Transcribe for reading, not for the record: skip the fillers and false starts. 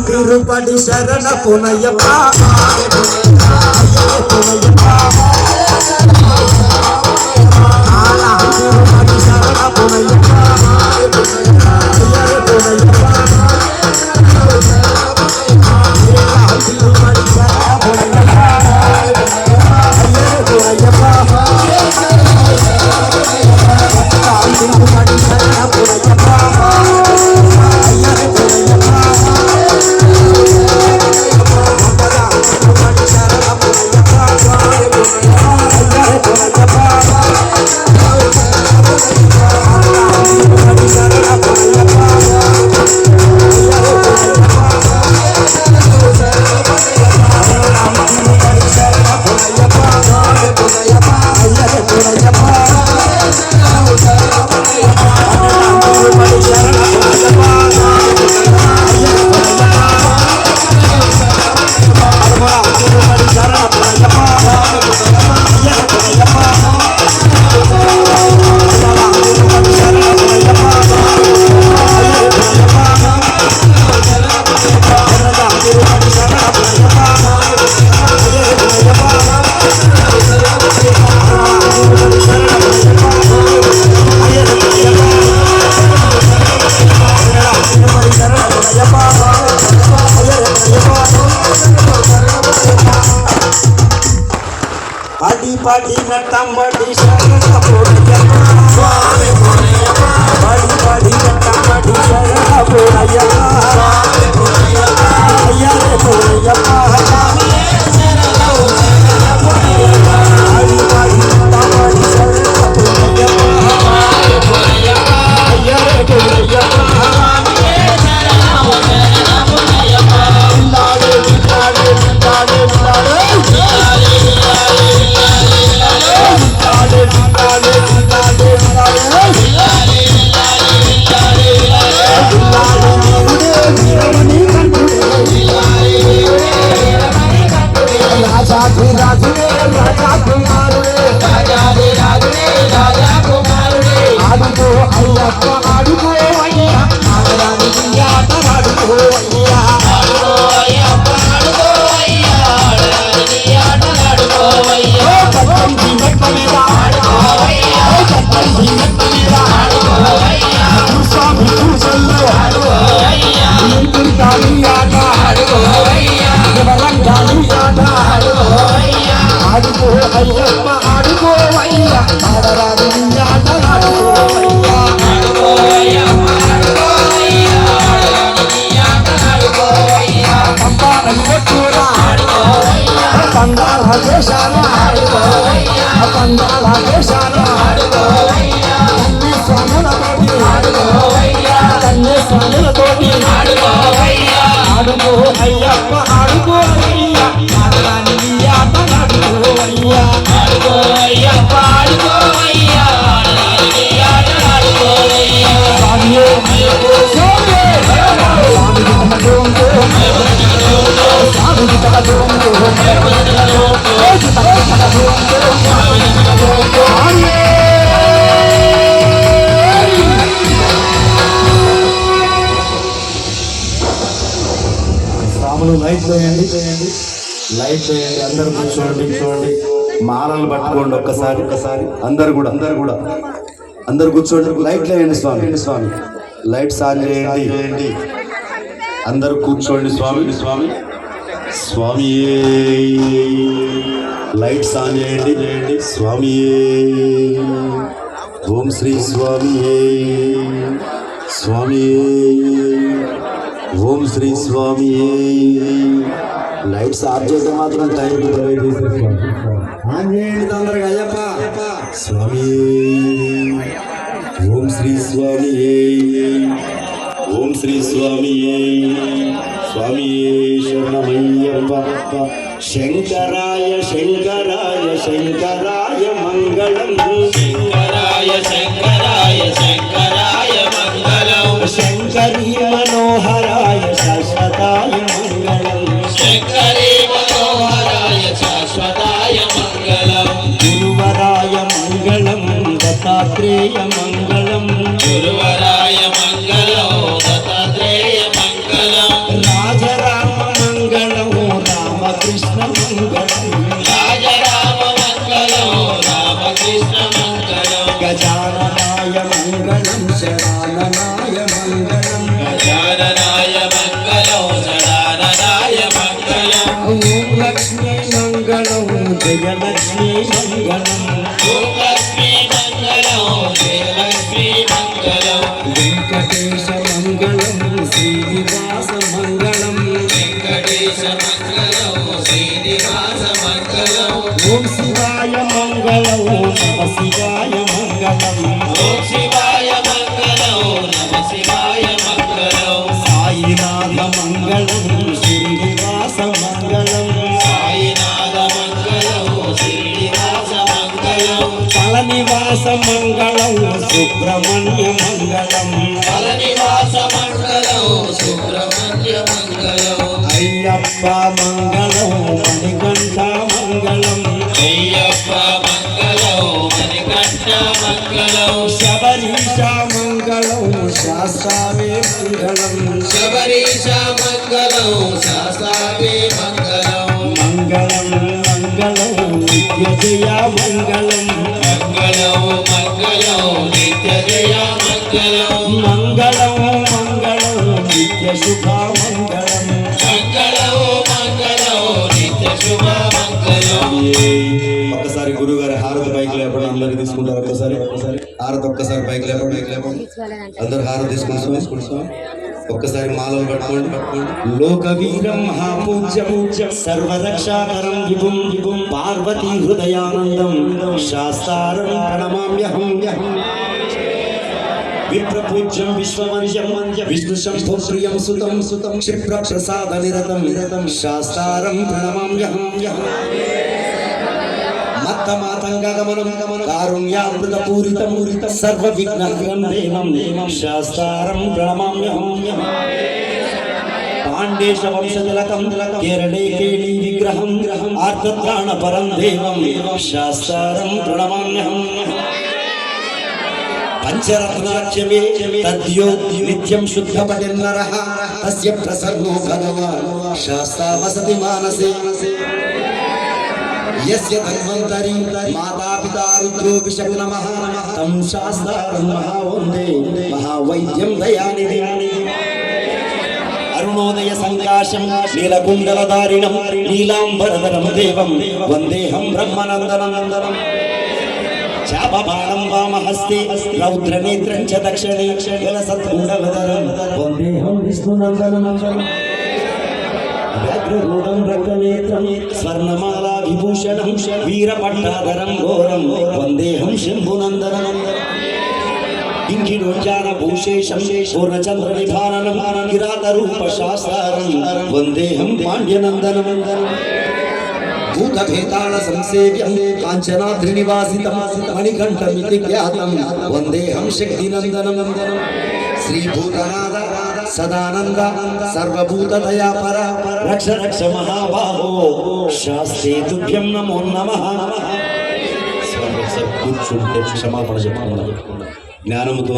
తిరుపతి శరణ పునయ్యప్ప తిరుపతి శరణ పునయ్యప్ప పడి నట్టంబడి శరణ పునయ్యప్ప స్వామి పునయ్యప్ప పడి నట్టంబడి శరణ పునయ్యప్ప స్వామి పునయ్యప్ప అయ్యరే పునయ్యప్ప స్వామి శరణ పునయ్యప్ప పడి నట్టంబడి శరణ పునయ్యప్ప స్వామి పునయ్యప్ప అయ్యరే పునయ్యప్ప స్వామి శరణ పునయ్యప్ప లాడే లాడే లాడే లాడే లైట్ వేయండి అందరు కూర్చోండి మాలలు పట్టుకోండి ఒక్కసారి అందరు కూర్చోండి లైట్ వేయండి స్వామి లైట్స్ ఆన్ చేయండి అందరు కూర్చోండి స్వామి లైట్స్ ఆన్ చేయండి స్వామి ఓం శ్రీ స్వామి ఓం శ్రీ స్వామి లైట్స్ ఆఫ్ చేస్తే మాత్రం టైం ఆన్ చేయండి తొందరగా అయ్యప్ప స్వామి ఓం శ్రీ స్వామియే ఓం శ్రీ స్వామియే స్వామియే శరణమయ్యప్ప శంకరాయ శంకరాయ శంకరాయ మంగళం శంకరాయ శంకరాయ శంకరాయ మంగళం శంకరీ మనోహరాయ శాశ్వతాయ మంగళం శంకరీ మనోహరాయ శాశ్వతాయ మంగళం గురువరాయ మంగళం దత్తాత్రేయ మంగళం గురువరాయ మంగళం దత్తాత్రేయ మంగళం రాజరామ మంగళం రామకృష్ణ మంగళం రాజరామ మంగళం రామకృష్ణ మంగళం గజాననాయ మంగళం శరణాయ మంగళం గజాననాయ మంగళం సదాననాయ మంగళం ఓం లక్ష్మీ మంగళం జయలక్ష్మీ మంగళం ఓం లక్ష్మీ మంగళం జయలక్ష్మీ మంగళం వెంకటేశ మంగళం శ్రీనివాస మంగళం వెంకటేశ మంగళం శ్రీనివాస మంగళం ఓం శివాయ మంగళం నమ శివాయ మంగళం ఓం శివాయ మంగళం నమ శివాయ మంగళం సాయినాథ మంగళం శ్రీనివాస మంగళం సాయినాథ మంగళం శ్రీనివాస మంగళం ఫలనివాస మంగళం సుబ్రహ్మణ్య మంగళం ఫలనివాస మంగళం సుబ్రహ్మణ్య మంగళం అయ్యప్ప మంగళం మణికంఠ మంగళం అయ్యప్ప మంగళం మణికంఠ మంగళం శబరీష మంగళం శాస్త్రావే మంగళం శబరీష మంగళం శాస్త్రావే మంగళం మంగళం మంగళం నిత్య జయ మంగళం మంగళం మంగళం నిత్య జయ మంగళం మంగళం మంగళం నిత్య శుభ మంగళం మంగళం మంగళం నిత్య శుభ మంగళం ఒక్కసారి గురువు గారి హారతి పైకి లేపండి అందరికి తీసుకుంటారు ఒక్కసారి హారతి ఒక్కసారి పైకి లేపండి అందరు హారతి తీసుకుంటాం ఒక్కసారి మాలలు పట్టుకోండి లోకవీరం మహాపూజ్యం సర్వరక్షాకరం విభుం విభుం పార్వతీ హృదయానందం శాస్త్రారం ప్రణమామ్యహం విప్రపూజ్యం విశ్వవంద్యం విష్ణు శంభో ప్రియం సుతం క్షిప్ర ప్రసాద నిరతం శాస్త్రారం ప్రణమామ్యహం మత్తమాతంగమనం కారుణ్యామృత పూరితం సర్వ విఘ్నహరం దేవం శాస్త్రారం ప్రణమామ్యహం పాండేశ వంశతిలకం కేరళే కేళీ విగ్రహం ఆర్తత్రాణ పరం దేవం శాస్త్రారం ప్రణమామ్యహం పంచరత్నాఖ్యమే తద్యో నిత్యం శుద్ధపటిర్నరః తస్య ప్రసన్నో భగవాన్ శాస్త్రా వసతి మానసే యస్య ధన్వంతరి మాతాపితా రుద్రో విషగ్నమః తం శాస్త్రారం మహావందే మహావైద్యం దయానిధి అరుణోదయ సంకాశం నీలకుండలధారిణం నీలాంబరధరం దేవం వందేహం బ్రహ్మనందనం చాపబాణం వామహస్తే రౌద్రనేత్రం చ దక్షిణే జలసత్కుండలధరం వందేహం విష్ణునందనం వ్యాఘ్రరూఢం రక్తనేత్రం స్వర్ణమాలా విభూషణం వీరపట్టాధరం ఘోరం వందేహం శంభునందనం ఇంకిరోజాన భూషేషం పూర్ణచంద్ర నిధానం కిరాత రూప శాస్త్రారం వందేహం పాండ్యనందనం భూతభేతాళ సంసేవ్యం కాంచనాద్రి నివాసితం మణికంఠమితి ఖ్యాతం వందేహం శక్తినందనం శ్రీభూతనాథ సదానంద సర్వభూతదయాపర రక్ష రక్ష మహాబాహో శాస్త్రే తుభ్యం నమో నమః కూర్చుంటే క్షమాపణ చెప్పకుండా జ్ఞానముతో